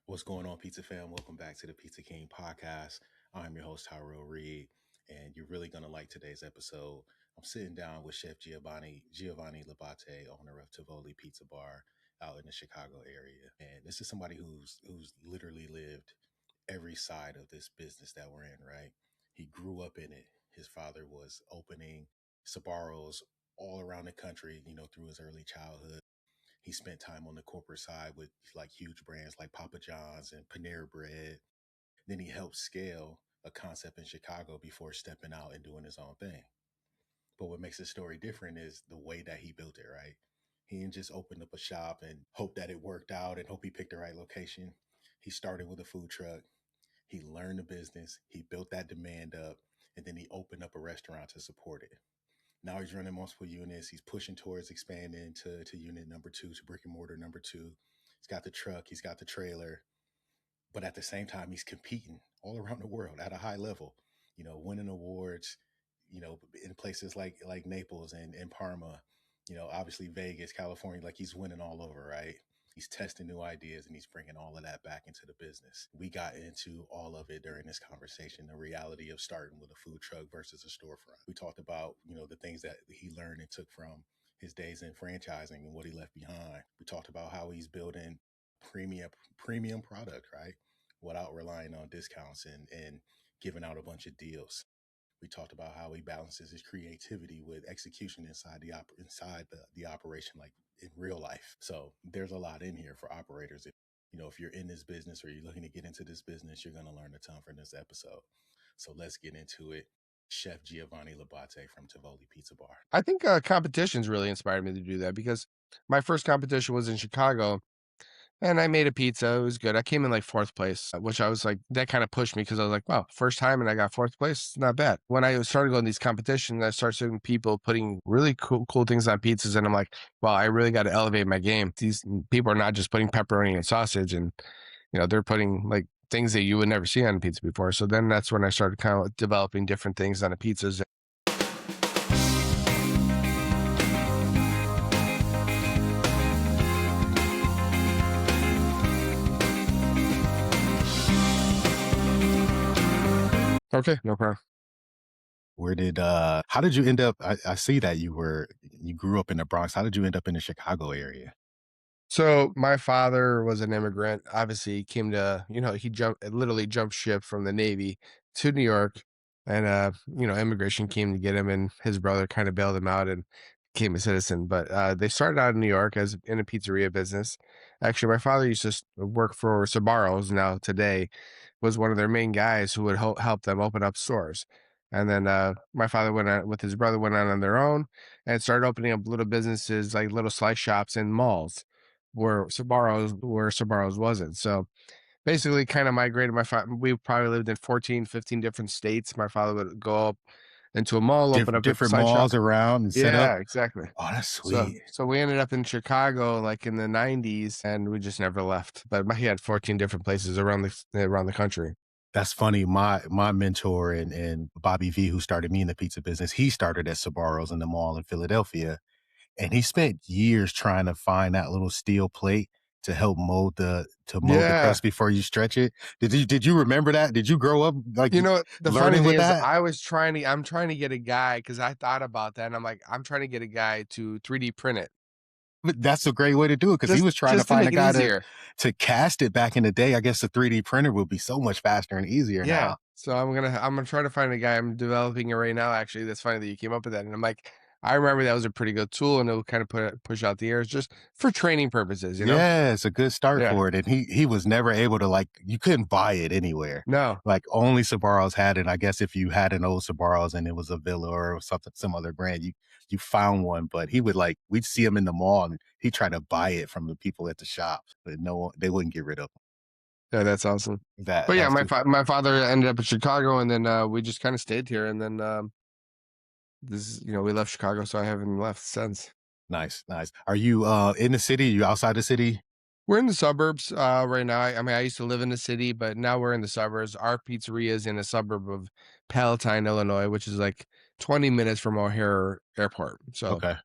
What's going on, Pizza Fam? Welcome back to the Pizza King podcast. I'm your host, Tyrell Reed, and you're really going to like today's episode. I'm sitting down with Chef Giovanni Labbate, owner of Tievoli Pizza Bar out in the Chicago area. And this is somebody who's literally lived every side of this business that we're in, right? He grew up in it. His father was opening Sabaros all around the country, through his early childhood. He spent time on the corporate side with like huge brands like Papa John's and Panera Bread. Then he helped scale a concept in Chicago before stepping out and doing his own thing. But what makes this story different is the way that he built it, right? He didn't just open up a shop and hope that it worked out and hope he picked the right location. He started with a food truck. He learned the business. He built that demand up, and then he opened up a restaurant to support it. Now he's running multiple units. He's pushing towards expanding to unit number 2, to brick and mortar number 2. He's got the truck. He's got the trailer. But at the same time, he's competing all around the world at a high level, winning awards, in places like Naples and Parma, obviously Vegas, California, like he's winning all over, right? He's testing new ideas and he's bringing all of that back into the business. We got into all of it during this conversation, the reality of starting with a food truck versus a storefront. We talked about, the things that he learned and took from his days in franchising and what he left behind. We talked about how he's building premium product, right? Without relying on discounts and giving out a bunch of deals. We talked about how he balances his creativity with execution inside the operation, like in real life. So there's a lot in here for operators. If you're in this business or you're looking to get into this business, you're going to learn a ton from this episode. So let's get into it. Chef Giovanni Labbate from Tievoli Pizza Bar. I think competitions really inspired me to do that because my first competition was in Chicago and I made a pizza. It was good. I came in like 4th place, which I was like, that kind of pushed me because I was like, wow, first time and I got 4th place. Not bad. When I started going to these competitions, I started seeing people putting really cool things on pizzas. And I'm like, wow, I really got to elevate my game. These people are not just putting pepperoni and sausage and, they're putting like things that you would never see on a pizza before. So then that's when I started kind of developing different things on the pizzas. Okay, no problem. How did you end up? I see that you grew up in the Bronx. How did you end up in the Chicago area? So my father was an immigrant. Obviously, he came to, he literally jumped ship from the Navy to New York, and immigration came to get him, and his brother kind of bailed him out and became a citizen. But they started out in New York as in a pizzeria business. Actually, my father used to work for Sabaros. Now today, was one of their main guys who would help them open up stores. And then my father went on with his brother went on their own and started opening up little businesses like little slice shops in malls where Sabaros wasn't. So basically kind of migrated we probably lived in 14, 15 different states. My father would go up into a mall, open up a Different side shop. malls around and set up. Yeah, exactly. Oh, that's So sweet. so we ended up in Chicago like in the 90s and we just never left. But he had 14 different places around the country. That's funny. My mentor and Bobby V, who started me in the pizza business, he started at Sabaros in the mall in Philadelphia. And he spent years trying to find that little steel plate to help mold the crust before you stretch it. Did you remember that? Did you grow up like the funny learning thing with is that? I'm trying to get a guy because I thought about that and I'm like, I'm trying to get a guy to 3D print it. But that's a great way to do it because he was trying to find a guy to cast it back in the day. I guess the 3D printer would be so much faster and easier now. So I'm gonna try to find a guy. I'm developing it right now. Actually, that's funny that you came up with that. And I'm like, I remember that was a pretty good tool, and it'll kind of push out the airs just for training purposes. Yeah, it's a good start for it. And he was never able to you couldn't buy it anywhere. No, like only Sabaros had it. I guess if you had an old Sabaros and it was a Villa or some other brand, you found one. But he would we'd see him in the mall and he tried to buy it from the people at the shop, but no, they wouldn't get rid of him. yeah, that's awesome. But yeah, my father ended up in Chicago, and then we just kind of stayed here, and then we left Chicago, so I haven't left since. Nice. Are you in the city? Are you outside the city? We're in the suburbs right now. I mean, I used to live in the city, but now we're in the suburbs. Our pizzeria is in a suburb of Palatine, Illinois, which is like 20 minutes from O'Hare Airport. So Okay,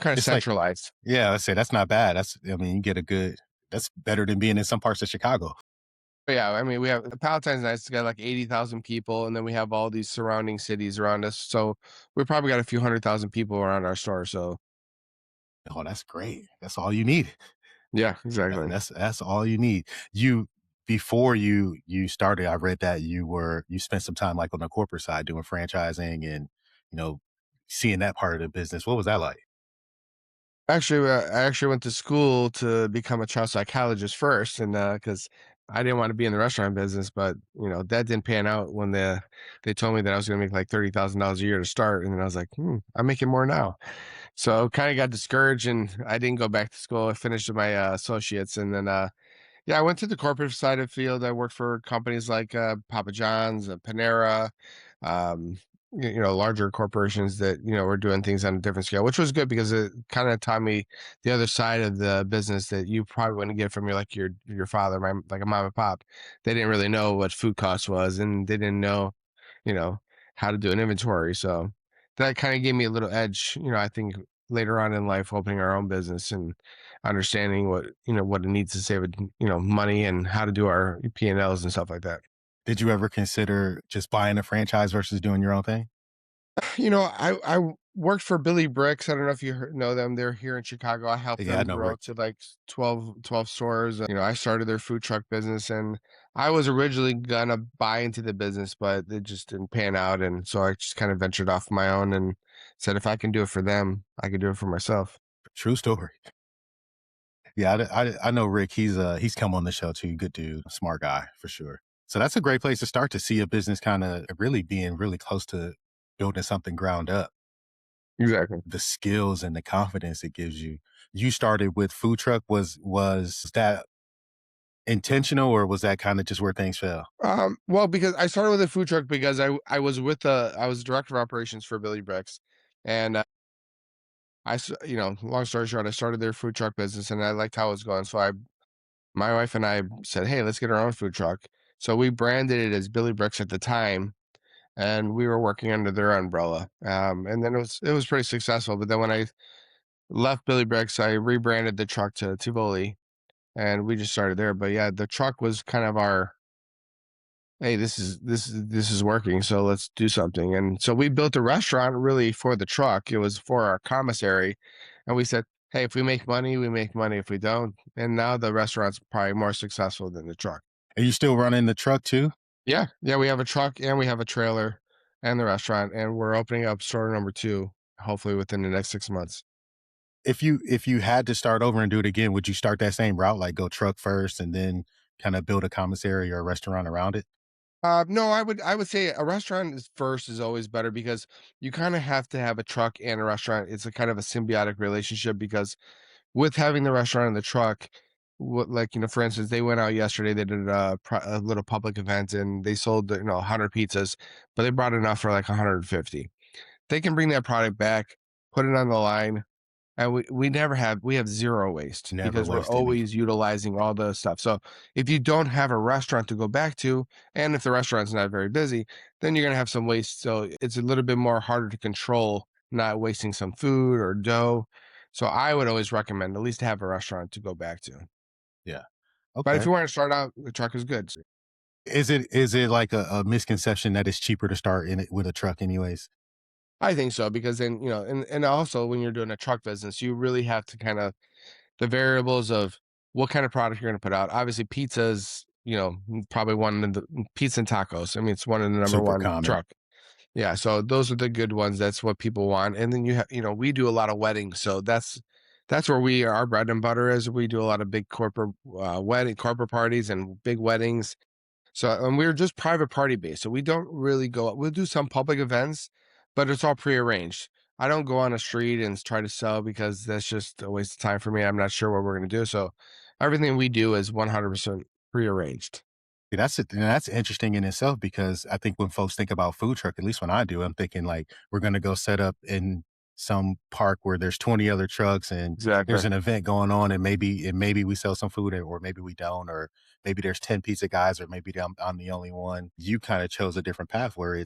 kind of centralized. Yeah, let's say that's not bad. You get a good That's better than being in some parts of Chicago. But yeah, I mean, we have Palatine's nice. It's got like 80,000 people, and then we have all these surrounding cities around us. So we probably got a few 100,000 people around our store. So Oh, that's great. That's all you need. yeah, exactly. That's all you need. You before you started, I read that you spent some time like on the corporate side doing franchising and you know seeing that part of the business. What was that like? Actually, I actually went to school to become a child psychologist first, and because I didn't want to be in the restaurant business, but that didn't pan out when they told me that I was going to make like $30,000 a year to start, and then I was like, I'm making more now. So kind of got discouraged, and I didn't go back to school. I finished with my associates, and then yeah, I went to the corporate side of the field. I worked for companies like Papa John's, Panera, um, larger corporations that were doing things on a different scale, which was good because it kind of taught me the other side of the business that you probably wouldn't get from your father, like a mom and pop. They didn't really know what food cost was, and they didn't know, you know, how to do an inventory. So that kind of gave me a little edge. I think later on in life, opening our own business and understanding what it needs to save money and how to do our P&Ls and stuff like that. Did you ever consider just buying a franchise versus doing your own thing? I worked for Billy Bricks. I don't know if you know them. They're here in Chicago. I helped Yeah, I them know grow Rick. to like 12 stores. I started their food truck business, and I was originally gonna buy into the business, but it just didn't pan out. And so I just kind of ventured off my own and said, if I can do it for them, I can do it for myself. True story. Yeah, I know Rick. He's come on the show too. Good dude, smart guy for sure. So that's a great place to start to see a business kind of really being really close to building something ground up. Exactly. The skills and the confidence it gives you. You started with food truck. Was that intentional or was that kind of just where things fell? Well, because I started with a food truck because I was director of operations for Billy Bricks, and long story short, I started their food truck business, and I liked how it was going. So my wife and I said, "Hey, let's get our own food truck." So we branded it as Billy Bricks at the time, and we were working under their umbrella. And then it was pretty successful. But then when I left Billy Bricks, I rebranded the truck to Tivoli, and we just started there. But yeah, the truck was kind of our, hey, this is working, so let's do something. And so we built a restaurant really for the truck. It was for our commissary, and we said, hey, if we make money, we make money. If we don't, and now the restaurant's probably more successful than the truck. Are you still running the truck too? Yeah, yeah, we have a truck and we have a trailer and the restaurant, and we're opening up store number two, hopefully within the next 6 months. If you had to start over and do it again, would you start that same route, like go truck first and then kind of build a commissary or a restaurant around it? No, I would say a restaurant is first is always better because you kind of have to have a truck and a restaurant. It's a kind of a symbiotic relationship because with having the restaurant and the truck, like for instance, they went out yesterday. They did a little public event and they sold 100 pizzas, but they brought enough for like 150. They can bring that product back, put it on the line, and we have zero waste Never because we're waste any. always utilizing all the stuff. So if you don't have a restaurant to go back to, and if the restaurant's not very busy, then you're gonna have some waste. So it's a little bit more harder to control not wasting some food or dough. So I would always recommend at least have a restaurant to go back to. Yeah. But if Okay. you want to start out, the truck is good. Is it like a misconception that it's cheaper to start in it with a truck anyways? I think so because then and also when you're doing a truck business, you really have to kind of the variables of what kind of product you're gonna put out. Obviously, pizza's, probably one of the pizza and tacos. I mean, it's one of the number Super one common. truck. Yeah, so those are the good ones. That's what people want. And then we do a lot of weddings, so that's where our bread and butter is. We do a lot of big corporate parties and big weddings. So, and we're just private party based. So we don't really go, we'll do some public events, but it's all prearranged. I don't go on a street and try to sell because that's just a waste of time for me. I'm not sure what we're going to do. So everything we do is 100% prearranged. See, that's interesting in itself because I think when folks think about food truck, at least when I do, I'm thinking like we're gonna go set up in some park where there's 20 other trucks and Exactly. there's an event going on and maybe we sell some food or maybe we don't or maybe there's 10 pizza guys or maybe I'm the only one. You kind of chose a different path where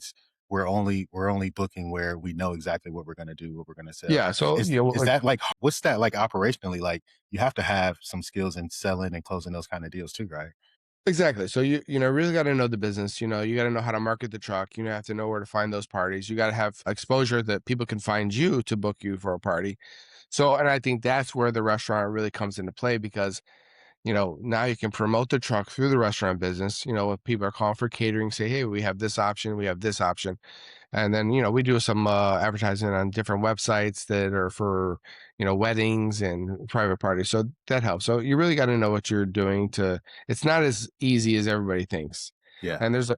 we're only booking where we know exactly what we're gonna do, what we're gonna sell. Yeah, so, Is like that like what's that like operationally? Like, you have to have some skills in selling and closing those kind of deals too, right? exactly. So really gotta know the business, you gotta know how to market the truck, you have to know where to find those parties. You gotta have exposure that people can find you to book you for a party. So, and I think that's where the restaurant really comes into play because, now you can promote the truck through the restaurant business. If people are calling for catering, say, hey, we have this option, we have this option. And then, we do some advertising on different websites that are for, weddings and private parties. So that helps. So you really got to know what you're doing it's not as easy as everybody thinks. Yeah. And it's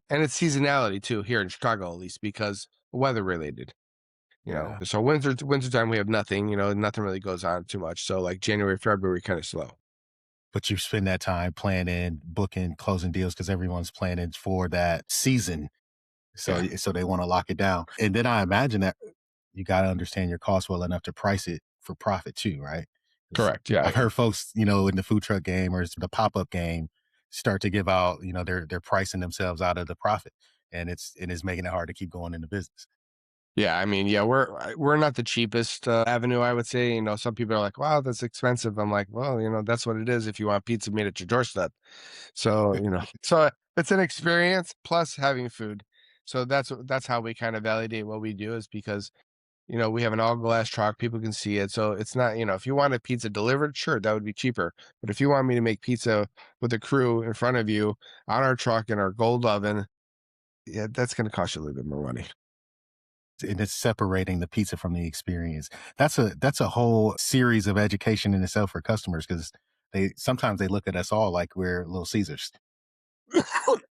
seasonality too here in Chicago, at least because weather related. Yeah. So winter time we have nothing. Nothing really goes on too much. So like January, February, kind of slow. But you spend that time planning, booking, closing deals because everyone's planning for that season. Yeah, So they want to lock it down. And then I imagine that you got to understand your costs well enough to price it for profit too, right? 'Cause correct. Yeah, I've heard folks, in the food truck game or the pop up game, start to give out, they're pricing themselves out of the profit, and it's making it hard to keep going in the business. yeah. I mean, yeah, we're not the cheapest avenue, I would say. Some people are like, "Wow, that's expensive." I'm like, "Well, that's what it is if you want pizza made at your doorstep." So, so it's an experience plus having food. So that's how we kind of validate what we do is because we have an all glass truck, people can see it. So it's not, if you want a pizza delivered, sure, that would be cheaper. But if you want me to make pizza with a crew in front of you on our truck in our gold oven, yeah, that's going to cost you a little bit more money. And it's separating the pizza from the experience. That's a whole series of education in itself for customers because they look at us all like we're Little Caesars.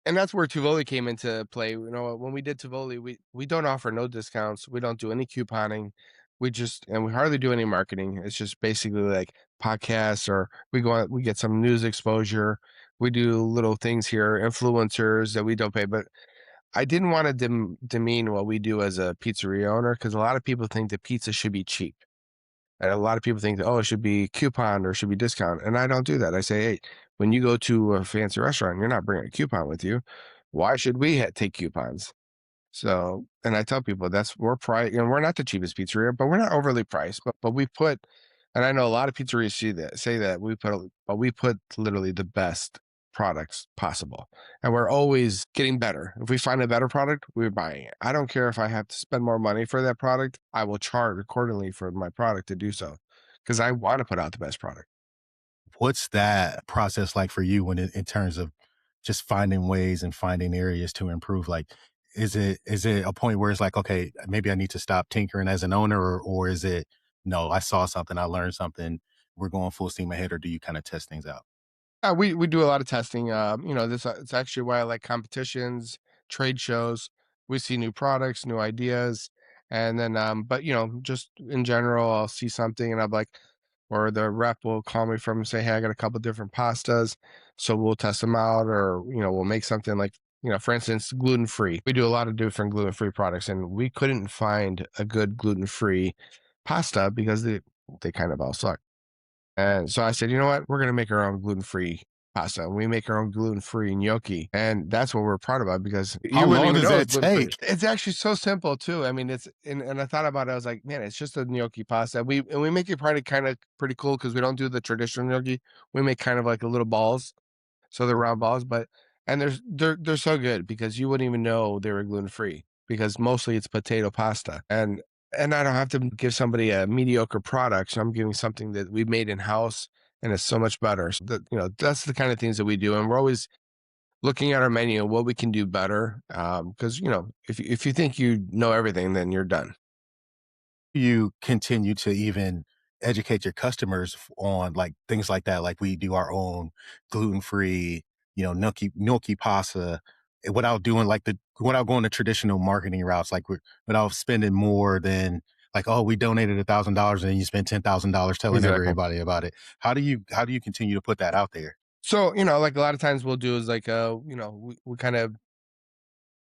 And that's where Tivoli came into play. When we did Tivoli, we don't offer no discounts. We don't do any couponing. And we hardly do any marketing. It's just basically like podcasts or we get some news exposure. We do little things here, influencers that we don't pay. But I didn't want to demean what we do as a pizzeria owner because a lot of people think that pizza should be cheap. And a lot of people think that, oh, it should be coupon or it should be discount. And I don't do that. I say, hey, when you go to a fancy restaurant, you're not bringing a coupon with you. Why should we take coupons? So, and I tell people we're we're not the cheapest pizzeria, but we're not overly priced. But we put, and I know a lot of pizzerias say that but we put literally the best products possible, and we're always getting better. If we find a better product, we're buying it. I don't care if I have to spend more money for that product. I will charge accordingly for my product to do so, because I want to put out the best product. What's that process like for you in terms of just finding ways and finding areas to improve? Like, is it a point where it's like, okay, maybe I need to stop tinkering as an owner, or is it no, I saw something, I learned something, we're going full steam ahead, or do you kind of test things out? We do a lot of testing. This it's actually why I like competitions, trade shows. We see new products, new ideas, and then but just in general, I'll see something and I'm like, or the rep will call me from and say, hey, I got a couple different pastas, so we'll test them out, or we'll make something like for instance, gluten free. We do a lot of different gluten free products, and we couldn't find a good gluten free pasta because they kind of all suck. And so I said, you know what? We're going to make our own gluten free pasta. We make our own gluten free gnocchi. And that's what we're proud about because How you wouldn't long even does know it's that gluten free. take? It's actually so simple too. I mean, and I thought about it. I was like, man, it's just a gnocchi pasta. We make it probably kind of pretty cool because we don't do the traditional gnocchi. We make kind of like a little balls. So they're round balls, and they're so good because you wouldn't even know they were gluten free because mostly it's potato pasta. And I don't have to give somebody a mediocre product. So I'm giving something that we made in house and it's so much better. So that's the kind of things that we do. And we're always looking at our menu and what we can do better. Because if you think you know everything, then you're done. You continue to even educate your customers on like things like that, like we do our own gluten-free, gnocchi pasta, without doing like without going the traditional marketing routes, like without spending more than like, oh, we donated $1,000 and then you spend $10,000 telling Exactly. everybody about it. How do you continue to put that out there? So, like a lot of times we'll do is like, we kind of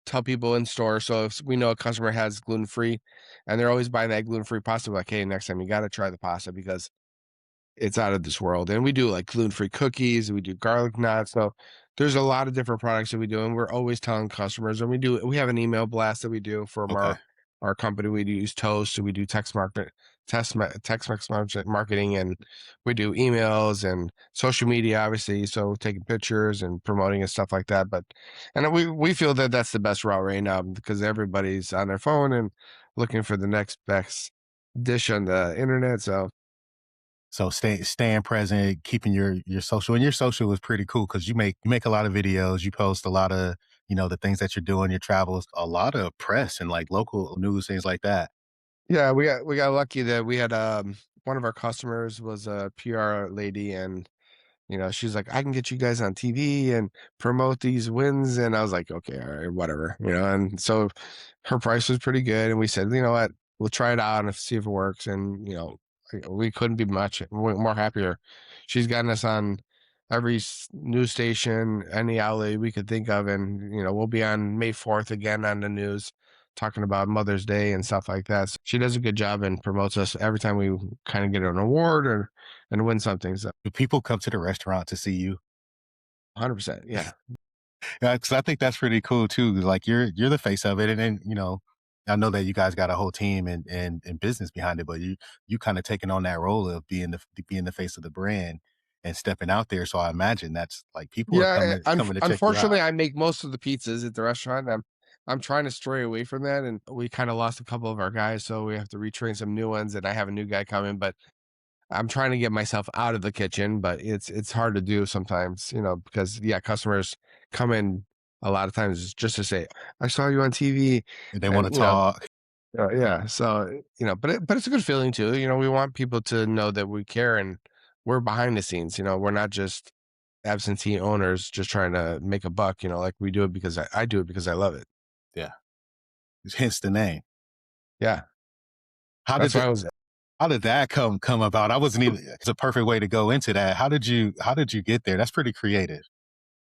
tell people in store. So if we know a customer has gluten free and they're always buying that gluten free pasta, we're like, hey, next time you got to try the pasta because it's out of this world. And we do like gluten free cookies, we do garlic knots. So there's a lot of different products that we do, and we're always telling customers. And we have an email blast that we do from Okay. our company. We use Toast, so we do text marketing, and we do emails and social media, obviously. So taking pictures and promoting and stuff like that. But and we feel that that's the best route right now because everybody's on their phone and looking for the next best dish on the internet. So So staying present, keeping your social, and your social is pretty cool because you make a lot of videos, you post a lot of the things that you're doing, your travels, a lot of press and like local news, things like that. yeah, we got lucky that we had one of our customers was a PR lady, and she's like, I can get you guys on TV and promote these wins. And I was like, okay, all right, whatever, and so her price was pretty good. And we said, you know what, we'll try it out and see if it works. And, we couldn't be much more happier. She's gotten us on every news station, any outlet we could think of. And, we'll be on May 4th again on the news talking about Mother's Day and stuff like that. So she does a good job and promotes us every time we kind of get an award or and win something. So Do people come to the restaurant to see you? 100%, yeah. Yeah, because I think that's pretty cool too. Like you're the face of it, and then I know that you guys got a whole team and business behind it, but you kind of taking on that role of being the face of the brand and stepping out there. So I imagine that's like people are Yeah, coming to check you out. unfortunately, I make most of the pizzas at the restaurant. I'm trying to stray away from that, and we kinda lost a couple of our guys, so we have to retrain some new ones, and I have a new guy coming, but I'm trying to get myself out of the kitchen, but it's hard to do sometimes, because, yeah, customers come in a lot of times just to say, "I saw you on TV," And they want and, to talk. yeah, so, but it's a good feeling too, we want people to know that we care and we're behind the scenes, we're not just absentee owners just trying to make a buck, like we do it because I do it because I love it. Yeah, hence the name. Yeah, How did that's why the I was how did that come about? I wasn't even. It's a perfect way to go into that. How did you get there? That's pretty creative.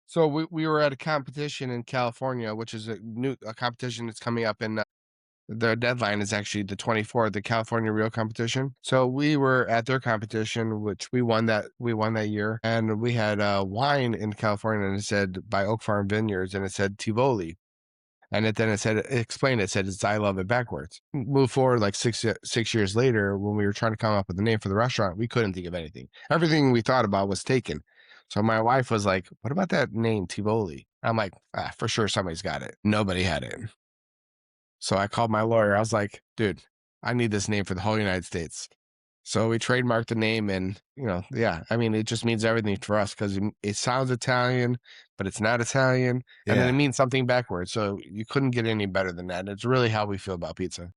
so we were at a competition in California, which is a competition that's coming up in the deadline is actually the 24th, the California Reel competition. So we were at their competition, which we won that year, and we had wine in California, and it said by Oak Farm Vineyards, and it said Tivoli. And it explained, it said it's I love it backwards. Move forward like 6 years later, when we were trying to come up with a name for the restaurant, we couldn't think of anything. Everything we thought about was taken. So my wife was like, "What about that name, Tivoli?" I'm like, for sure somebody's got it. Nobody had it. So I called my lawyer. I was like, dude, I need this name for the whole United States. So we trademarked the name, and yeah, I mean, it just means everything for us because it sounds Italian, but it's not Italian, and then it Yeah, means something backwards. So you couldn't get any better than that. It's really how we feel about pizza.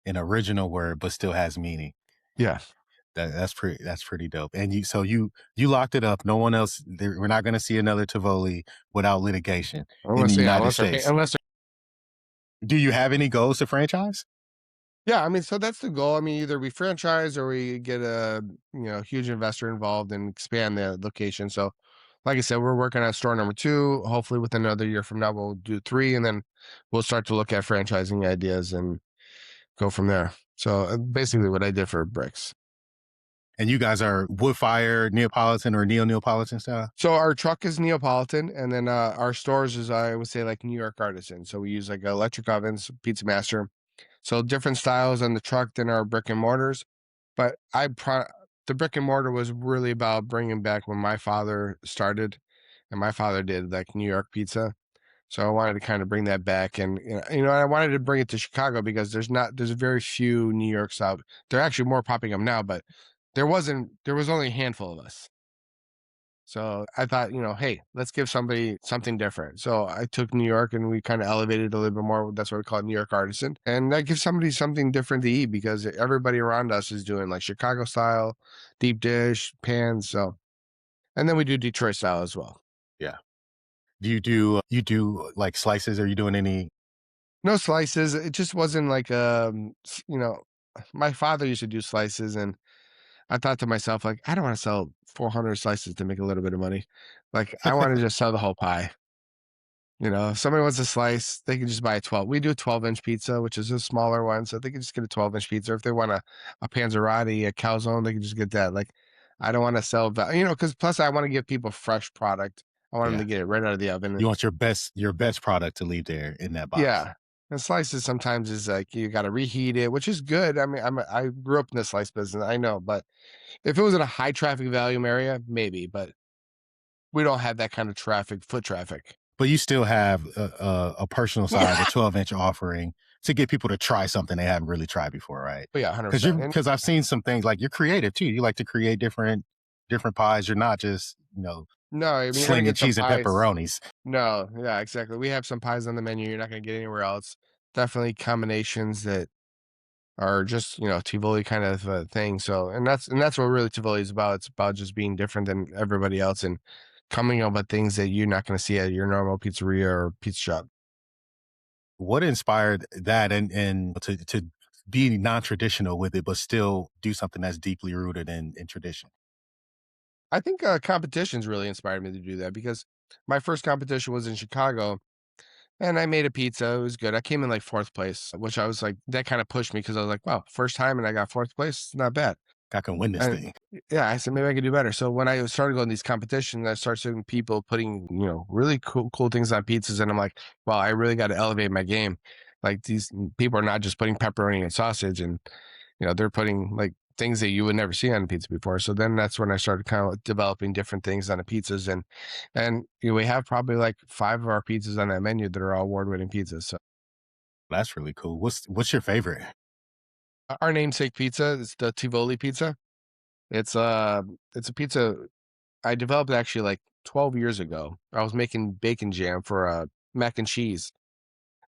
an original word, but still has meaning. Yeah, That's pretty dope. And you locked it up. No one else. We're not going to see another Tivoli without litigation in the yeah, United States. unless Do you have any goals to franchise? yeah, I mean, so that's the goal. I mean, either we franchise or we get a huge investor involved and expand the location. So, like I said, we're working on store number two. Hopefully, within another year from now, we'll do three, and then we'll start to look at franchising ideas and go from there. So, basically, what I did for bricks. And you guys are wood fire Neapolitan or neo Neapolitan style. So our truck is Neapolitan, and then our stores is I would say like New York artisan. So we use like electric ovens, Pizza Master. So different styles on the truck than our brick and mortars. But the brick and mortar was really about bringing back when my father started, and my father did like New York pizza. So I wanted to kind of bring that back, and I wanted to bring it to Chicago because there's very few New Yorks out. They're actually more popping up now, but there was only a handful of us. So I thought, hey, let's give somebody something different. So I took New York and we kind of elevated it a little bit more. That's what we call it, New York artisan. And that gives somebody something different to eat because everybody around us is doing like Chicago style, deep dish, pans. So, and then we do Detroit style as well. Yeah. Do you do like slices? Are you doing any? No slices. It just wasn't like, my father used to do slices, and I thought to myself, like, I don't want to sell 400 slices to make a little bit of money. Like, I want to just sell the whole pie. If somebody wants a slice, they can just buy a 12. We do a 12-inch pizza, which is a smaller one, so they can just get a 12-inch pizza. If they want a panzerotti, a calzone, they can just get that. Like, I don't want to sell, because plus I want to give people fresh product. I want them Yeah. to get it right out of the oven. You want your best product to leave there in that box. Yeah. And slices sometimes is like you got to reheat it, which is good. I mean, I grew up in the slice business. I know, but if it was in a high traffic volume area, maybe, but we don't have that kind of traffic, foot traffic. But you still have a personal size, a 12-inch offering to get people to try something they haven't really tried before, right? But yeah, Because 100%. you're And because I've seen some things like you're creative too. You like to create different pies. You're not just no, I mean, you're gonna slinging get some cheese and pies. pepperonis. No, yeah, exactly. We have some pies on the menu you're not gonna get anywhere else. Definitely combinations that are just, Tivoli kind of thing. So, and that's what really Tivoli is about. It's about just being different than everybody else and coming up with things that you're not going to see at your normal pizzeria or pizza shop. What inspired that and to be non-traditional with it, but still do something that's deeply rooted in tradition? I think competitions really inspired me to do that because my first competition was in Chicago and I made a pizza. It was good. I came in like fourth place, which I was like, that kind of pushed me because I was like, wow, first time and I got fourth place. It's not bad. I can win this And thing. yeah, I said maybe I could do better. So when I started going to these competitions, I started seeing people putting, really cool things on pizzas, and I'm like, wow, I really got to elevate my game. Like these people are not just putting pepperoni and sausage, and they're putting like things that you would never see on a pizza before. So then that's when I started kind of developing different things on the pizzas, and we have probably like 5 of our pizzas on that menu that are all award-winning pizzas. So That's really cool. What's your favorite? our namesake pizza is the Tivoli pizza. It's uh it's a pizza I developed actually like 12 years ago. I was making bacon jam for mac and cheese.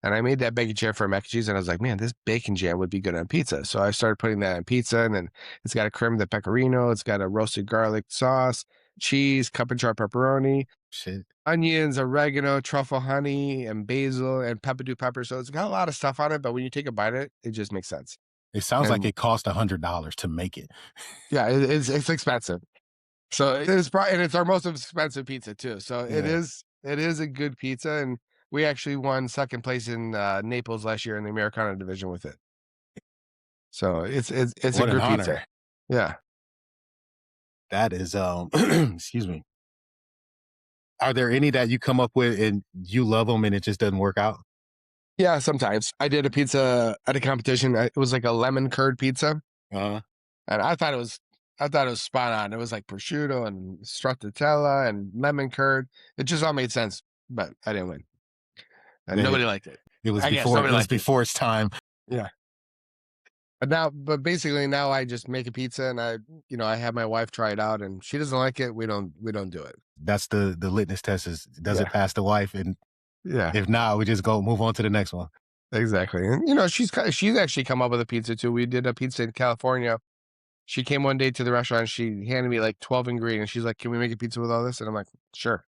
And I made that bacon jam for mac and cheese, and I was like, man, this bacon jam would be good on pizza. So I started putting that on pizza, and then it's got a creme de pecorino, it's got a roasted garlic sauce, cheese, cup and jar pepperoni, Shit. onions, oregano, truffle honey, and basil, and pepperdew pepper. So it's got a lot of stuff on it, but when you take a bite of it, it just makes sense. It sounds like And it cost $100 to make it. yeah, it's expensive. So it's probably and it's our most expensive pizza too. So Yeah. it is a good pizza, and we actually won second place in Naples last year in the Americana division with it. So it's a What an good pizza. honor. Yeah. That is excuse me. Are there any that you come up with and you love them and it just doesn't work out? Yeah, sometimes. I did a pizza at a competition. It was like a lemon curd pizza, Uh, and I thought it was spot on. It was like prosciutto and stracciatella and lemon curd. It just all made sense, but I didn't win, and that nobody liked it. it was I guess before it nobody was liked it. before its time. Yeah. But basically now I just make a pizza and I have my wife try it out and she doesn't like it. We don't do it. That's the litmus test is does it Yeah. pass the wife? And Yeah. if not, we just go move on to the next one. Exactly. And she's actually come up with a pizza too. We did a pizza in California. She came one day to the restaurant, she handed me like 12 ingredients. She's like, "Can we make a pizza with all this?" And I'm like, "Sure."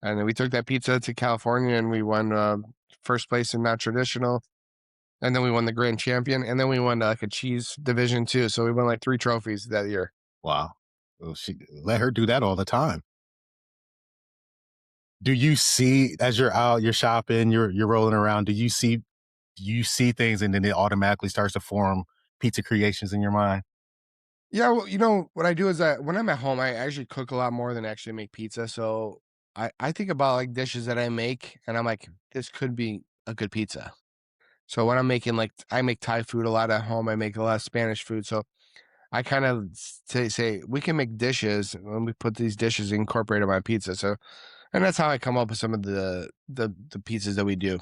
And then we took that pizza to California and we won first place in not traditional. And then we won the grand champion. And then we won like a cheese division too. So we won like 3 trophies that year. Wow. Well, she let her do that all the time. Do you see as you're out, you're shopping, you're rolling around, do you see things and then it automatically starts to form pizza creations in your mind? Yeah, well, what I do is that when I'm at home, I actually cook a lot more than actually make pizza. So I think about like dishes that I make and I'm like, this could be a good pizza. So when I'm making like I make Thai food a lot at home, I make a lot of Spanish food. So I kind of say we can make dishes when we put these dishes incorporated on my pizza. So and that's how I come up with some of the pizzas that we do.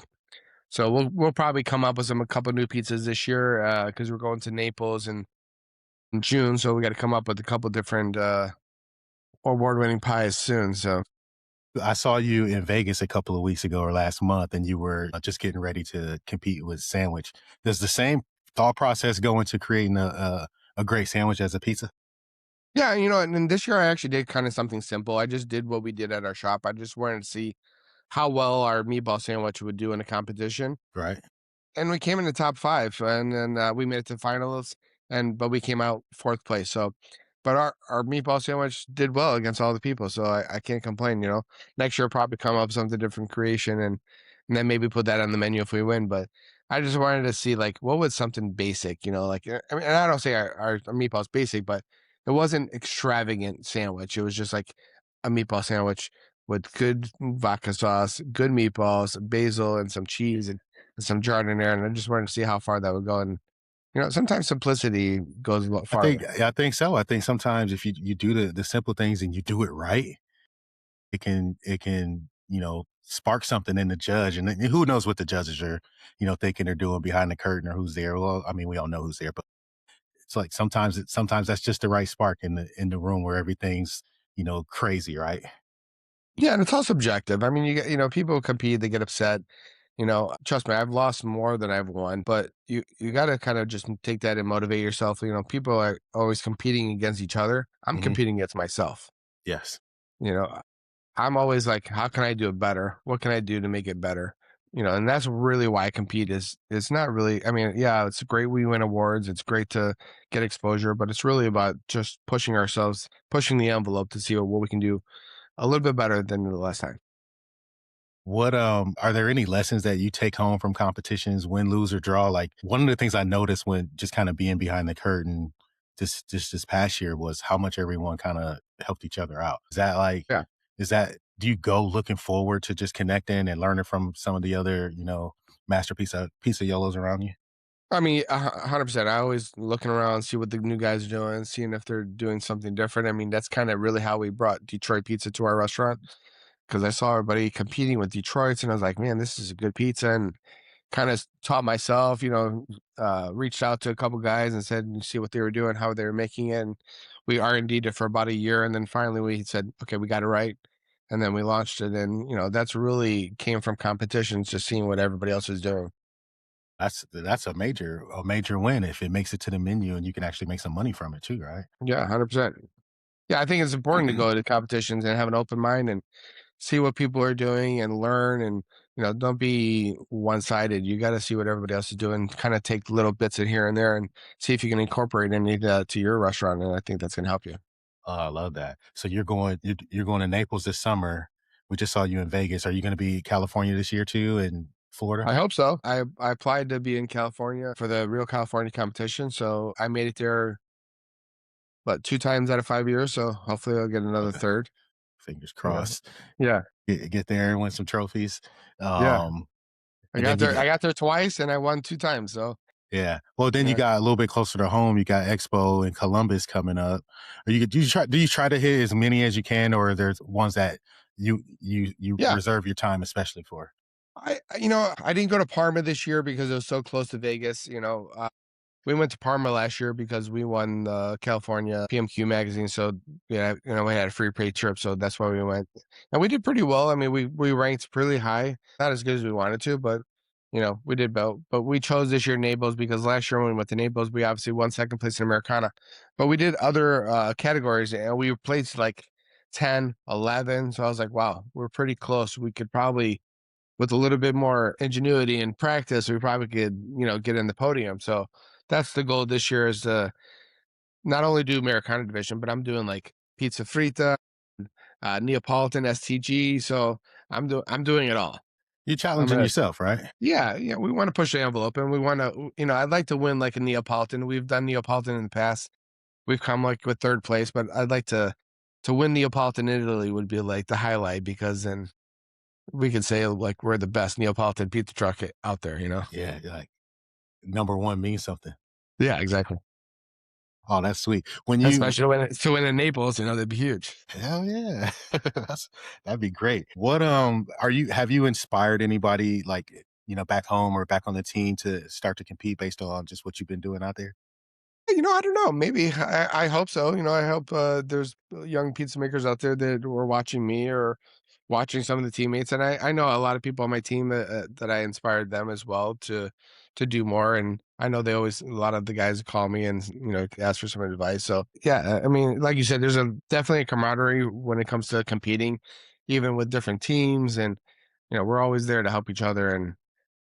So we'll probably come up with a couple new pizzas this year because we're going to Naples in June. So we got to come up with a couple different award-winning pies soon. So I saw you in Vegas a couple of weeks ago or last month, and you were just getting ready to compete with sandwich. Does the same thought process go into creating a great sandwich as a pizza? yeah, and then this year I actually did kind of something simple. I just did what we did at our shop. I just wanted to see how well our meatball sandwich would do in a competition. Right. And we came in the top 5, and then, we made it to finals, but we came out 4th place, so but our meatball sandwich did well against all the people, so I can't complain. Next year, probably come up with something different creation and then maybe put that on the menu if we win, but I just wanted to see, like, what was something basic, like, I mean, and I don't say our meatball's basic, but it wasn't extravagant sandwich, it was just like a meatball sandwich with good vodka sauce, good meatballs, basil, and some cheese and some giardiniera. And I just wanted to see how far that would go. And sometimes simplicity goes a lot I think farther. I think so. I think sometimes if you do the simple things and you do it right, it can spark something in the judge, and then who knows what the judges are thinking they're doing behind the curtain or who's there. Well, I mean, we all know who's there, but it's like sometimes that's just the right spark in the room where everything's crazy, right? Yeah, and it's all subjective. I mean, you get, people compete, they get upset. Trust me, I've lost more than I've won, but you got to kind of just take that and motivate yourself. People are always competing against each other. I'm Hmm. competing against myself. Yes. You know, I'm always like, how can I do it better? What can I do to make it better? And that's really why I compete is it's not really, I mean, yeah, it's great we win awards. It's great to get exposure, but it's really about just pushing ourselves, pushing the envelope to see what we can do a little bit better than the last time. What are there any lessons that you take home from competitions, win, lose, or draw? Like one of the things I noticed when just kind of being behind the curtain this past year was how much everyone kind of helped each other out. Yeah. Is that do you go looking forward to just connecting and learning from some of the other, masterpiece of piece of yellows around you? I mean, 100%. I always looking around, see what the new guys are doing, seeing if they're doing something different. I mean, that's kind of really how we brought Detroit pizza to our restaurant because I saw everybody competing with Detroit's, and I was like, man, this is a good pizza. And kind of taught myself, reached out to a couple guys and said, see what they were doing, how they were making it. And we R&D'd it for about a year. And then finally we said, okay, we got it right. And then we launched it. And, that's really came from competitions, just seeing what everybody else is doing. That's a major win if it makes it to the menu and you can actually make some money from it too, right? Yeah, 100%. Yeah, I think it's important to go to competitions and have an open mind and see what people are doing and learn and don't be one-sided. You got to see what everybody else is doing, kind of take little bits in here and there and see if you can incorporate any of that to your restaurant, and I think that's going to help you. Oh, I love that. So you're going to Naples this summer. We just saw you in Vegas. Are you going to be California this year too, in Florida? I hope so. I applied to be in California for the Real California competition, so I made it there, but 2 times out of 5 years, so hopefully I'll get another Okay. third, Fingers you know? crossed. Yeah, Get there and win some trophies. yeah. Um, I and then got you there I got got there twice and I won 2 times, so, yeah. Well, then you yeah. got a little bit closer to home. You got Expo in Columbus coming up. Do you try to hit as many as you can, or there's ones that you Yeah. reserve your time especially for? I didn't go to Parma this year because it was so close to Vegas, we went to Parma last year because we won the California PMQ magazine, so, yeah, we had a free paid trip, so that's why we went, and we did pretty well. I mean, we ranked pretty high, not as good as we wanted to, but, we did well. But we chose this year Naples because last year when we went to Naples, we obviously won 2nd place in Americana, but we did other, categories, and we placed, like, 10, 11. So I was like, "Wow, we're pretty close. We could probably with a little bit more ingenuity and practice, we probably could, get in the podium." So that's the goal this year is to not only do Americana division, but I'm doing like pizza frita, Neapolitan STG. So I'm doing it all. You're I'm challenging gonna yourself, right? yeah, yeah. We want to push the envelope and we want to, I'd like to win like a Neapolitan. We've done Neapolitan in the past. We've come like with 3rd place, but I'd like to win Neapolitan in Italy would be like the highlight because then we could say like we're the best Neapolitan pizza truck out there. Yeah, like number one means something. Yeah, exactly. Oh, that's sweet. When you Especially when to win in Naples, that'd be huge. Hell yeah. That'd be great. What have you inspired anybody like, back home or back on the team to start to compete based on just what you've been doing out there? I don't know. Maybe I hope so. I hope there's young pizza makers out there that were watching me or watching some of the teammates, and I know a lot of people on my team that I inspired them as well to do more. And I know they always a lot of the guys call me and ask for some advice. So yeah, I mean, like you said, there's a definitely a camaraderie when it comes to competing, even with different teams, and we're always there to help each other and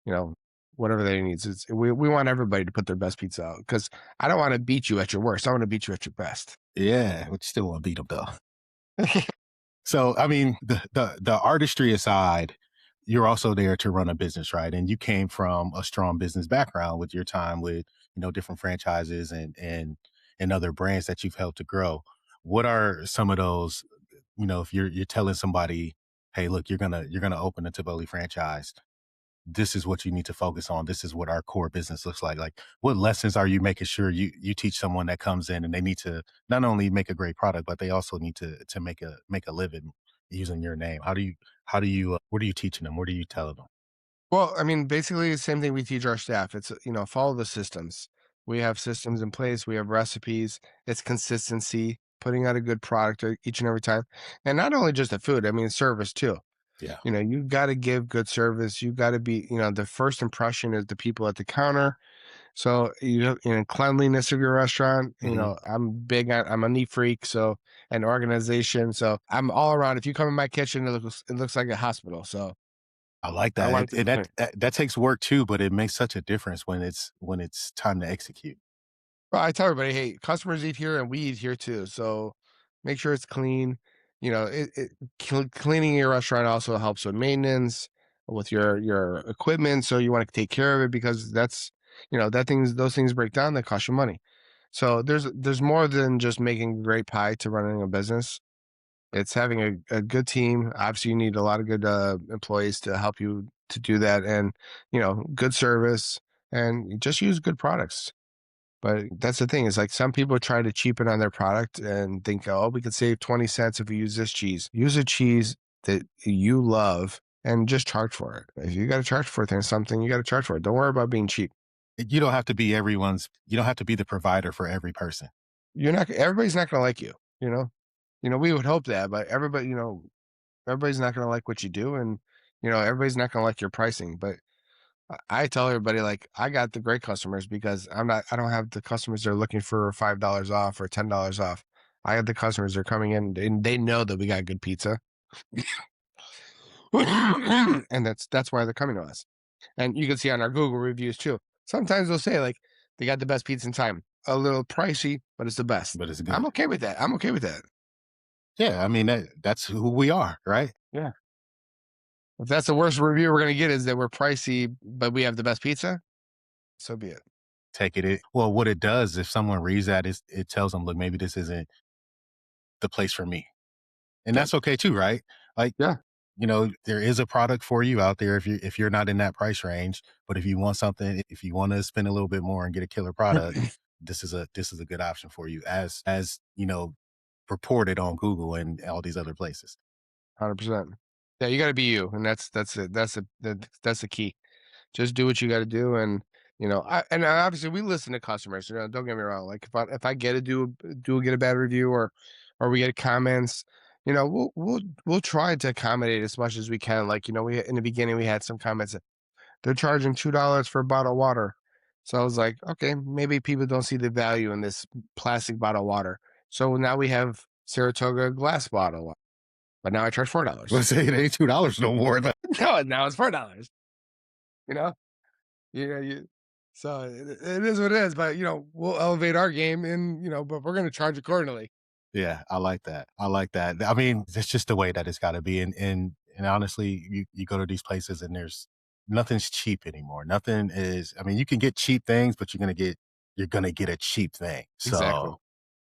you know, whatever they need. We want everybody to put their best pizza out because I don't want to beat you at your worst. I want to beat you at your best. Yeah, but you still want to beat them though. So, I mean, the artistry aside, you're also there to run a business, right? And you came from a strong business background with your time with, different franchises and other brands that you've helped to grow. What are some of those, if you're telling somebody hey, look, you're gonna open a Tivoli franchise. This is what you need to focus on. This is what our core business looks like. Like, what lessons are you making sure you teach someone that comes in and they need to not only make a great product, but they also need to make a living using your name? How do you what are you teaching them? What are you telling them? Well, I mean, basically the same thing we teach our staff. It's, follow the systems. We have systems in place. We have recipes. It's consistency, putting out a good product each and every time. And not only just the food, I mean, service too. Yeah. You got to give good service. You got to be, the first impression is the people at the counter. So, cleanliness of your restaurant, Hmm. I'm a neat freak. So, and organization. So I'm all around. If you come in my kitchen, it looks like a hospital. So I like I that. want it to be And clean. that takes work too, but it makes such a difference when it's time to execute. Well, I tell everybody, hey, customers eat here and we eat here too. So make sure it's clean. Cleaning your restaurant also helps with maintenance, with your equipment. So you want to take care of it because those things break down. That cost you money. So there's more than just making great pie to running a business. It's having a good team. Obviously, you need a lot of good employees to help you to do that, and good service, and just use good products. But that's the thing is like some people try to cheapen on their product and think, oh, we could save 20 cents if we use this cheese. Use a cheese that you love and just charge for it. If you got to charge for something, you got to charge for it. Don't worry about being cheap. You don't have to be the provider for every person. Everybody's not going to like you, you know? We would hope that, but everybody's not going to like what you do. And, everybody's not going to like your pricing. But I tell everybody like I got the great customers because I don't have the customers that are looking for $5 off or $10 off. I have the customers that are coming in and they know that we got good pizza. And that's why they're coming to us. And you can see on our Google reviews too. Sometimes they'll say like they got the best pizza in time. A little pricey, but it's the best. But it's I'm good. okay with that. I'm okay with that. Yeah, I mean that's who we are, right? Yeah. If that's the worst review we're gonna get is that we're pricey, but we have the best pizza, so be it. Take it. Well, what it does if someone reads that is it tells them, look, maybe this isn't the place for me, and Yep. that's okay too, right? Like, Yeah. there is a product for you out there if you're not in that price range. But if you want something, if you want to spend a little bit more and get a killer product, this is a good option for you, as reported on Google and all these other places. 100%. Yeah, you gotta be you, and that's it. That's the key. Just do what you gotta do, and, obviously, we listen to customers, don't get me wrong, like, if I get a get a bad review or we get comments, we'll try to accommodate as much as we can, like, we in the beginning, we had some comments that, "They're charging $2 for a bottle of water." So I was like, "Okay, maybe people don't see the value in this plastic bottle of water." So now we have Saratoga glass bottle, but now I charge $4. Let's say it ain't $2 no more. No, now it's $4, you know? You so it is what it is, but, we'll elevate our game and, but we're gonna charge accordingly. Yeah, I like that. I like that. I mean, it's just the way that it's gotta be, and honestly, you go to these places and there's nothing's cheap anymore. Nothing is I mean, you can get cheap things, but you're gonna get a cheap thing. Exactly.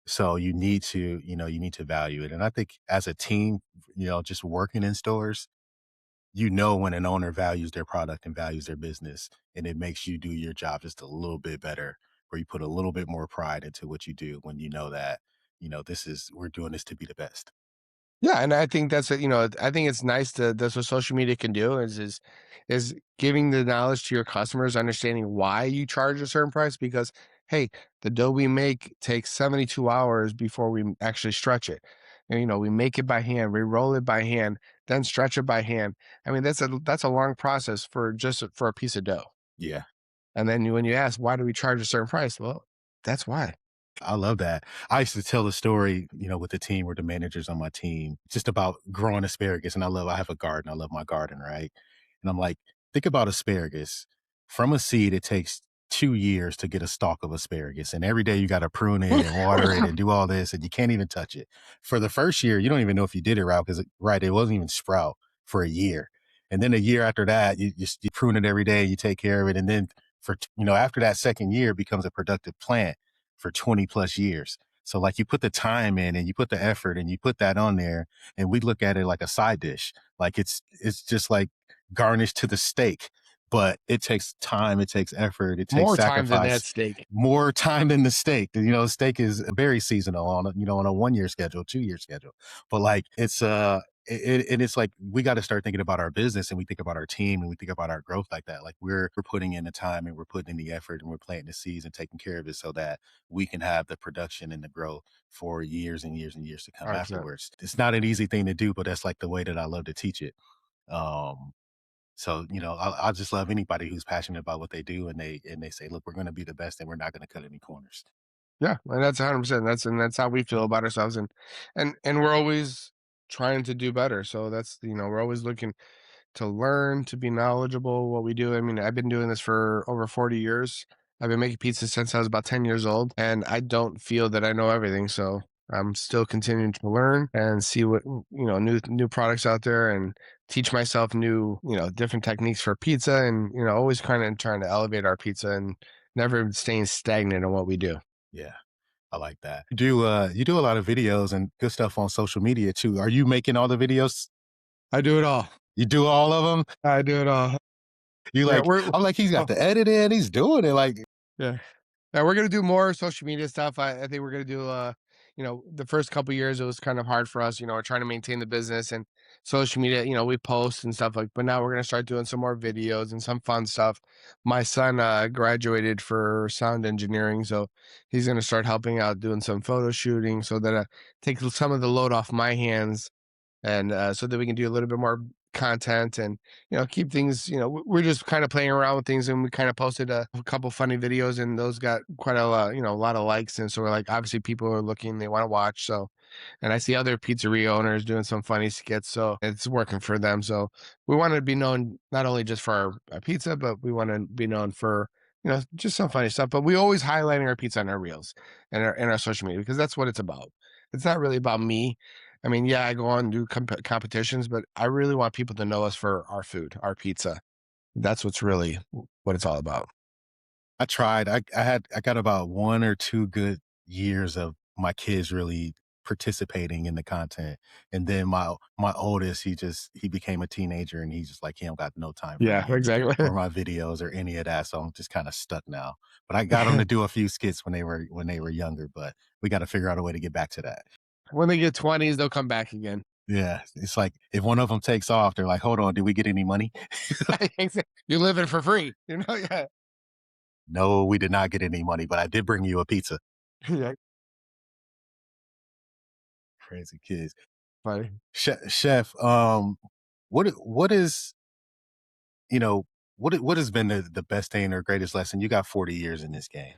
So you need to value it, and I think as a team, just working in stores, when an owner values their product and values their business, and it makes you do your job just a little bit better, where you put a little bit more pride into what you do when you know that, we're doing this to be the best. Yeah, and I think I think it's nice that's what social media can do is giving the knowledge to your customers, understanding why you charge a certain price because, hey, the dough we make takes 72 hours before we actually stretch it. And, we make it by hand, we roll it by hand, then stretch it by hand. I mean, that's a long process for a piece of dough. Yeah. And then when you ask, why do we charge a certain price? Well, that's why. I love that. I used to tell the story, with the team or the managers on my team, just about growing asparagus. And I have a garden. I love my garden, right? And I'm like, think about asparagus. From a seed, it takes 2 years to get a stalk of asparagus. And every day you got to prune it and water it and do all this, and you can't even touch it. For the first year, you don't even know if you did it right because, right, it wasn't even sprout for a year. And then a year after that, you prune it every day, you take care of it. And then after that second year, it becomes a productive plant for 20 plus years. So like you put the time in and you put the effort and you put that on there, and we look at it like a side dish. Like it's just like garnished to the steak, but it takes time, it takes effort, it takes More time than that sacrifice, steak. more time than the steak. You know, steak is very seasonal on a, you know, on a 1 year schedule, 2 year schedule. But like and it's like we got to start thinking about our business, and we think about our team, and we think about our growth like that. Like we're putting in the time and we're putting in the effort and we're planting the seeds and taking care of it so that we can have the production and the growth for years and years and years to come 100%. afterwards. It's not an easy thing to do, but that's like the way that I love to teach it. Um, so you know, I just love anybody who's passionate about what they do, and they say, look, we're going to be the best, and we're not going to cut any corners. Yeah, and that's 100%. That's how we feel about ourselves, and we're always trying to do better. So that's, we're always looking to learn, to be knowledgeable what we do. I mean, I've been doing this for over 40 years. I've been making pizza since I was about 10 years old, and I don't feel that I know everything. So I'm still continuing to learn and see what, new products out there, and teach myself new, different techniques for pizza, and always kind of trying to elevate our pizza and never staying stagnant on what we do. Yeah. I like that. You do a lot of videos and good stuff on social media too. Are you making all the videos? I do it all. You do all of them? I do it all. You Yeah, like I'm like, he's got oh, the edit in, he's doing it like yeah. Yeah, we're gonna do more social media stuff. I think we're gonna do, the first couple years it was kind of hard for us. We're trying to maintain the business and social media. We post and stuff like. But now we're gonna start doing some more videos and some fun stuff. My son graduated for sound engineering, so he's gonna start helping out doing some photo shooting, so that take some of the load off my hands, and so that we can do a little bit more content, and keep things. We're just kind of playing around with things, and we kind of posted a couple funny videos, and those got quite a lot, a lot of likes, and so we're like, obviously people are looking, they want to watch. So, and I see other pizzeria owners doing some funny skits, so it's working for them. So we want to be known not only just for our pizza, but we want to be known for, just some funny stuff. But we always highlighting our pizza on our reels and our social media, because that's what it's about. It's not really about me. I mean, yeah, I go on and do competitions, but I really want people to know us for our food, our pizza. That's what's really what it's all about. I tried. I got about 1 or 2 good years of my kids really participating in the content. And then my oldest, he became a teenager, and he's just like he don't got no time for Yeah, me exactly. or my videos or any of that. So I'm just kind of stuck now. But I got them to do a few skits when they were younger, but we got to figure out a way to get back to that. When they get 20s, they'll come back again. Yeah. It's like if one of them takes off, they're like, hold on, did we get any money? You're living for free, Yeah. No, we did not get any money, but I did bring you a pizza. Yeah. Crazy kids. Funny. Chef, what is, you know, what has been the best thing or greatest lesson? You got 40 years in this game,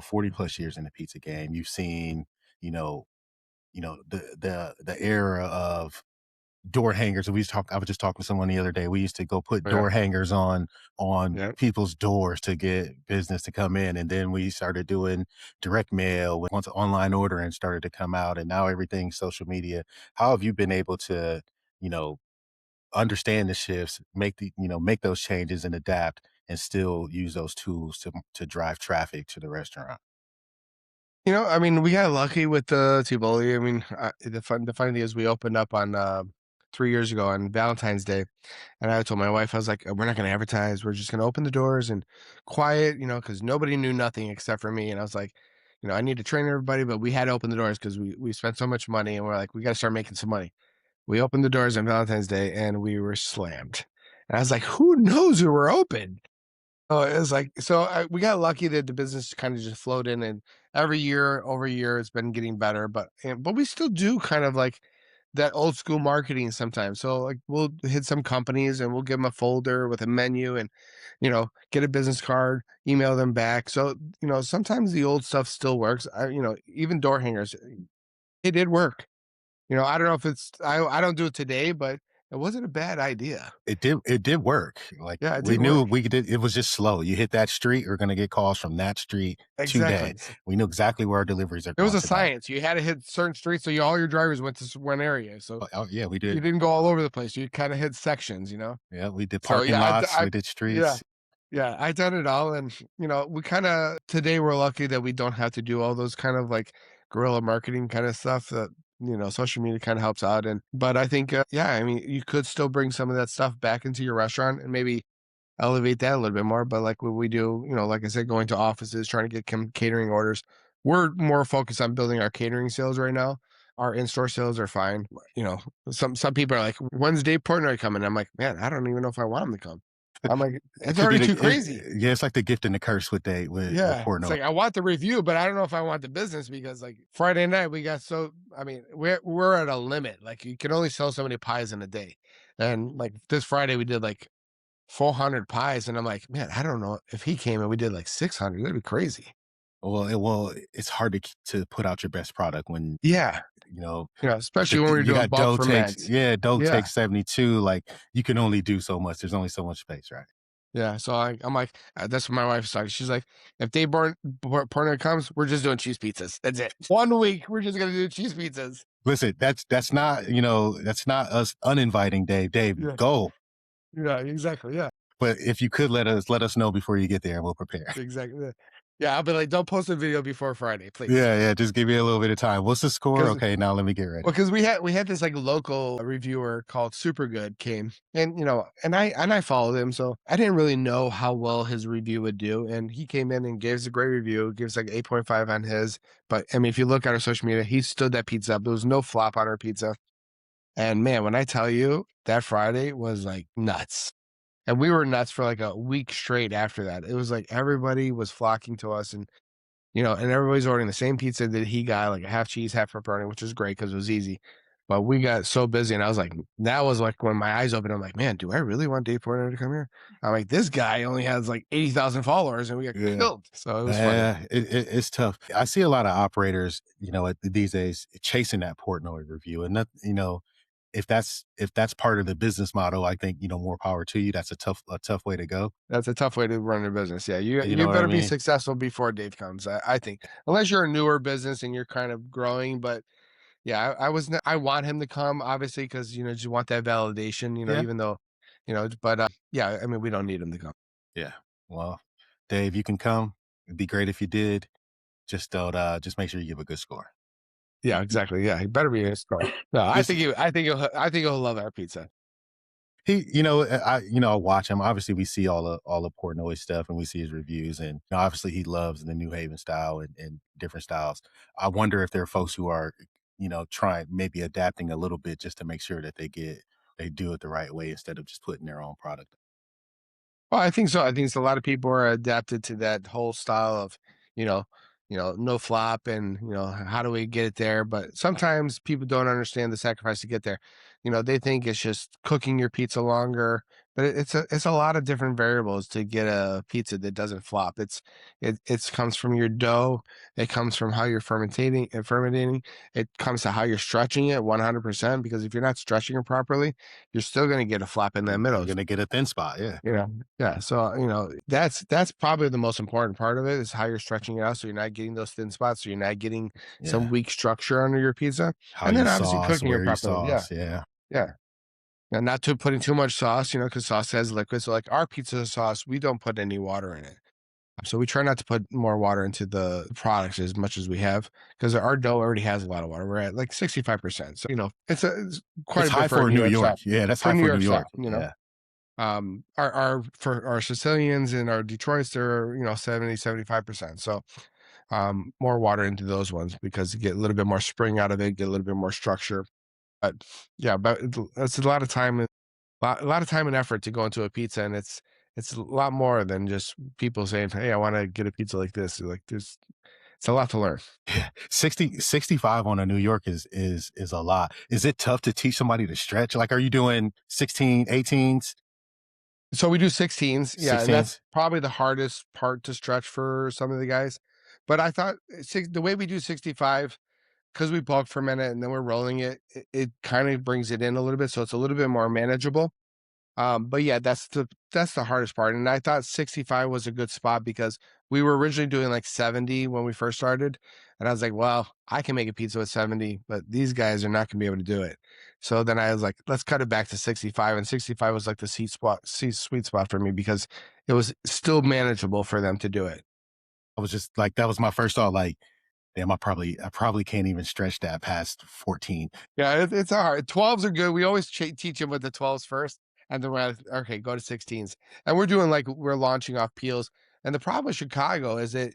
40 plus years in the pizza game. You've seen, you know, the era of door hangers. I was just talking to someone the other day. We used to go put Yeah. door hangers on Yeah. people's doors to get business to come in. And then we started doing direct mail once online ordering started to come out, and now everything's social media. How have you been able to, you know, understand the shifts, make those changes and adapt and still use those tools to drive traffic to the restaurant? I mean, we got lucky with the Tievoli. I mean, the funny thing is, we opened up on 3 years ago on Valentine's Day, and I told my wife, I was like, "We're not going to advertise. We're just going to open the doors and quiet, because nobody knew nothing except for me." And I was like, I need to train everybody, but we had to open the doors because we spent so much money, and we're like, we got to start making some money. We opened the doors on Valentine's Day, and we were slammed. And I was like, "Who knows we were open?" Oh, it was like, so we got lucky that the business kind of just flowed in, and every year over year it's been getting better. But we still do kind of like that old school marketing sometimes. So like we'll hit some companies and we'll give them a folder with a menu, and get a business card, email them back. So sometimes the old stuff still works. Even door hangers, it did work. I don't know if I don't do it today, but it wasn't a bad idea. It did work. Like Yeah, it we did knew work. we did, it was just slow. You hit that street, we're gonna get calls from that street today. Exactly. We knew exactly where our deliveries are It was going a today. science. You had to hit certain streets, so all your drivers went to one area. So Oh, yeah, we you did. didn't go all over the place. You kind of hit sections. Yeah, we did So parking yeah, lots, we did yeah, streets. yeah, I done it all, and we kind of today we're lucky that we don't have to do all those kind of like guerrilla marketing kind of stuff that, social media kind of helps out. But I think, yeah, I mean, you could still bring some of that stuff back into your restaurant and maybe elevate that a little bit more. But like what we do, like I said, going to offices, trying to get catering orders. We're more focused on building our catering sales right now. Our in-store sales are fine. Some people are like, "When's Dave Portnoy coming?" I'm like, "Man, I don't even know if I want him to come." I'm like, It "It's could be already too crazy." yeah, it's like the gift and the curse with with Yeah, it's Portnoy. like I want the review, but I don't know if I want the business because like Friday night we got I mean, we're at a limit. Like you can only sell so many pies in a day, and like this Friday we did like 400 pies, and I'm like, man, I don't know if he came and we did like 600, that'd be crazy. Well, it's hard to put out your best product when Yeah, you know especially when we're you doing got bulk dough takes ferment. yeah dough Yeah, takes 72. Like you can only do so much. There's only so much space, right? yeah. So I'm like, that's what my wife's like. She's like, if Dave Portnoy comes, we're just doing cheese pizzas. That's it. 1 week, we're just gonna do cheese pizzas. Listen, that's not that's not us uninviting Dave. Dave, Yeah, go. yeah, exactly. Yeah, But if you could let us know before you get there, and we'll prepare. exactly. Yeah, yeah, I'll be like, don't post a video before Friday, please, Yeah, just give me a little bit of time. What's the score? because Okay, now let me get ready. well, because we had this like local reviewer called Supergood came, and and I followed him, so I didn't really know how well his review would do, and he came in and gave us a great review, gives like 8.5 on his. But I mean, if you look at our social media, he stood that pizza up. There was no flop on our pizza, and man, when I tell you that Friday was like nuts, and we were nuts for like a week straight after that. It was like everybody was flocking to us, and everybody's ordering the same pizza that he got, like a half cheese, half pepperoni, which is great because it was easy. But we got so busy, and I was like, that was like when my eyes opened. I'm like, man, do I really want Dave Portnoy to come here? I'm like, this guy only has like 80,000 followers, and we got Yeah. killed. So it was funny. It's tough. I see a lot of operators, these days chasing that Portnoy review, and that, if that's part of the business model, I think more power to you. That's a tough way to go. That's a tough way to run your business. Yeah, you You know you what I better be mean? successful before Dave comes. I think, unless you're a newer business and you're kind of growing, but yeah, I want him to come, obviously, because just want that validation, Yeah, even though, but yeah, I mean, we don't need him to come. yeah. Well, Dave, you can come. It'd be great if you did. Just don't. Just make sure you give a good score. Yeah, exactly. Yeah, he better be a star. No, Listen, I think he'll love our pizza. I watch him. Obviously, we see all the Portnoy stuff, and we see his reviews, and obviously, he loves the New Haven style and different styles. I wonder if there are folks who are, trying maybe adapting a little bit just to make sure that they do it the right way instead of just putting their own product. Well, I think so. I think a lot of people are adapted to that whole style of, you know, no flop and, how do we get it there? But sometimes people don't understand the sacrifice to get there. They think it's just cooking your pizza longer, but it's a lot of different variables to get a pizza that doesn't flop. It comes from your dough, it comes from how you're fermenting, it comes to how you're stretching it 100%, because if you're not stretching it properly, you're still going to get a flop in the You're middle. gonna get a thin spot. Yeah, You know, yeah. So, that's probably the most important part of it is how you're stretching it out. So you're not getting those thin spots. So you're not getting some yeah. weak structure under your pizza. How And you then obviously sauce, cooking it where you properly. Yeah. sauce. Yeah, Yeah. And not to putting too much sauce, because sauce has liquid. So like our pizza sauce, we don't put any water in it. So we try not to put more water into the products as much as we have, because our dough already has a lot of water. We're at like 65%. So, it's quite it's a bit high for a for New New York York. style. Yeah, that's For high New for New York York. style, Yeah. our for our Sicilians and our Detroits, they're 70-75%. So more water into those ones because you get a little bit more spring out of it, get a little bit more structure. But yeah, but it's a lot of time, a lot of time and effort to go into a pizza, and it's a lot more than just people saying, hey, I want to get a pizza like this. Like there's it's a lot to learn. Yeah. 65 on a New York is a lot. Is it tough to teach somebody to stretch? Like, are you doing 16, 18s, So we do 16s, yeah, and that's 16s? probably the hardest part to stretch for some of the guys. But I thought the way we do 65, because we bulk ferment it and then we're rolling it kind of brings it in a little bit, so it's a little bit more manageable. But yeah, that's the hardest part. And I thought 65 was a good spot because we were originally doing like 70 when we first started. And I was like, well, I can make a pizza with 70, but these guys are not gonna be able to do it. So then I was like, let's cut it back to 65. And 65 was like the sweet spot for me because it was still manageable for them to do it. I was just like, that was my first thought. Like, Damn, I probably can't even stretch that past 14. Yeah, it's hard. 12s are good. We always teach them with the 12s first, and then we're like, okay, go to 16s. And we're doing like we're launching off peels. And the problem with Chicago is that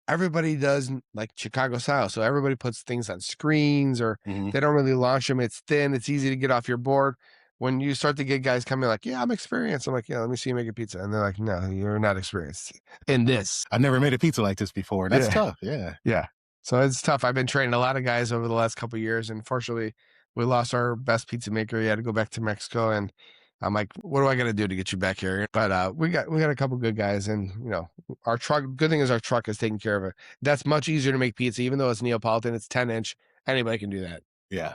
everybody does like Chicago style. So everybody puts things on screens or Hmm. they don't really launch them. It's thin, it's easy to get off your board. When you start to get guys coming like, yeah, I'm experienced. I'm like, yeah, let me see you make a pizza. And they're like, no, you're not experienced in this. I never made a pizza like this before. That's Yeah. tough. Yeah. Yeah. So it's tough. I've been training a lot of guys over the last couple of years, and fortunately, we lost our best pizza maker. He had to go back to Mexico, and I'm like, "What do I got to do to get you back here?" But we got a couple good guys, and our truck. Good thing is our truck is taking care of it. That's much easier to make pizza, even though it's Neapolitan. It's 10-inch. Anybody can do that. Yeah.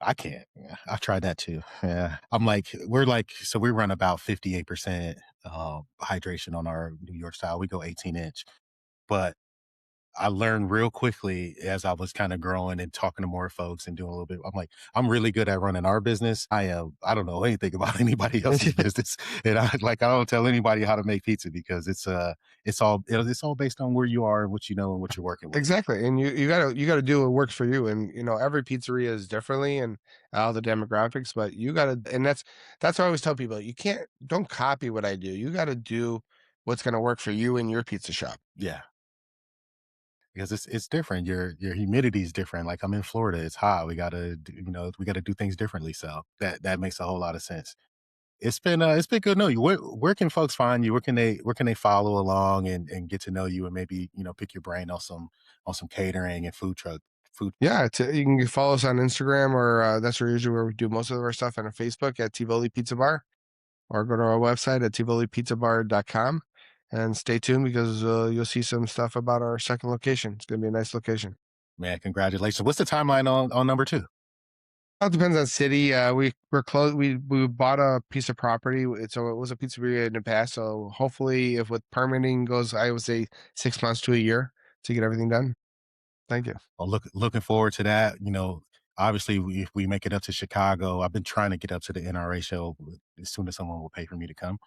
I can't. Yeah, I've tried that too. Yeah. I'm like, we're like, so we run about 58% hydration on our New York style. We go 18-inch. But I learned real quickly as I was kind of growing and talking to more folks and doing a little bit. I'm like, I'm really good at running our business. I don't know anything about anybody else's business. And I don't tell anybody how to make pizza because it's all based on where you are and what you know and what you're working with. Exactly, and you gotta do what works for you, and every pizzeria is differently, and all the demographics. But you gotta, and that's what I always tell people. You can't don't copy what I do. You gotta do what's gonna work for you and your pizza shop. Yeah. Because it's different. Your humidity is different. Like I'm in Florida, it's hot. We gotta do things differently. So that makes a whole lot of sense. It's been good to know you. Where can folks find you? Where can they follow along and get to know you and maybe, pick your brain on some catering and food. Yeah, you can follow us on Instagram, or that's usually where we do most of our stuff, and on Facebook at Tivoli Pizza Bar, or go to our website at tivolipizzabar.com. And stay tuned because you'll see some stuff about our second location. It's gonna be a nice location. Man, congratulations. What's the timeline on number two? It depends on city. We're close. We bought a piece of property. So it was a pizzeria in the past. So hopefully, if with permitting goes, I would say 6 months to a year to get everything done. Thank you. Well, looking forward to that. Obviously, if we make it up to Chicago, I've been trying to get up to the NRA show as soon as someone will pay for me to come.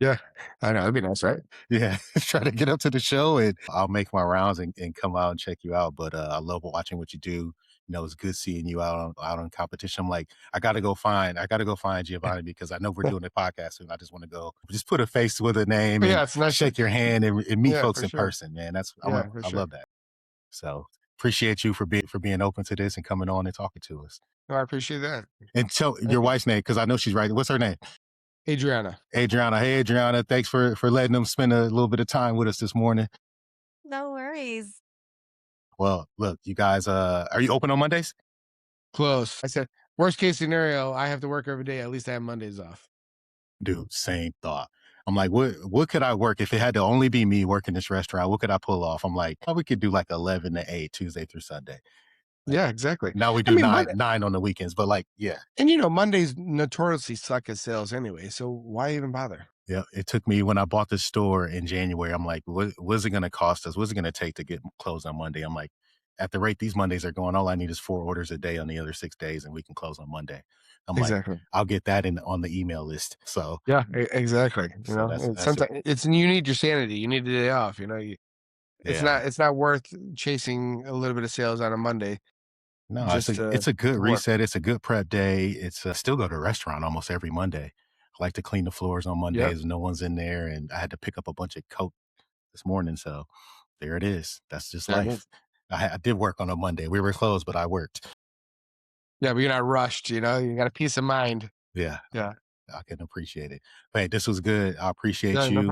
Yeah, I know. That'd be nice, right? Yeah, try to get up to the show and I'll make my rounds and come out and check you out. But I love watching what you do. It's good seeing you out on competition. I'm like, I gotta go find Giovanni because I know we're doing a podcast and I just want to go just put a face with a name But yeah, and it's nice to. shake your hand and meet Yeah, folks for in sure. person, man. Yeah, for I sure. love that. So appreciate you for being open to this and coming on and talking to us. No, I appreciate that. And tell Thank your you, wife's name because I know she's right. What's her name? Adriana. Adriana. Hey, Adriana. Thanks for letting them spend a little bit of time with us this morning. No worries. Well, look, you guys, are you open on Mondays? Close. I said, worst case scenario, I have to work every day. At least I have Mondays off. Dude, same thought. I'm like, what could I work if it had to only be me working this restaurant? What could I pull off? I'm like, oh, we could do like 11 to 8 Tuesday through Sunday. Like Yeah, exactly. now we I do mean, nine on the weekends, but like, yeah. and Mondays notoriously suck at sales anyway. So why even bother? Yeah, it took me when I bought the store in January. I'm like, what is it going to cost us? What's it going to take to get closed on Monday? I'm like, at the rate these Mondays are going, all I need is 4 orders a day on the other 6 days, and we can close on Monday. I'm like, Exactly. I'll get that in on the email list. So, Yeah, exactly. that's it. Sometimes it's you need your sanity. You need a day off. It's Yeah. not worth chasing a little bit of sales on a Monday No, just it's a good to work. reset. It's a good prep day. It's still go to a restaurant almost every Monday. I like to clean the floors on Yep. Mondays. No one's in there, and I had to pick up a bunch of coat this morning. So there it is. That's just There it life. is. I did work on a Monday. We were closed, but I worked. Yeah, but you're not rushed. You got a peace of mind. Yeah, Yeah. I can appreciate it. But hey, this was good. I appreciate Yeah. No you.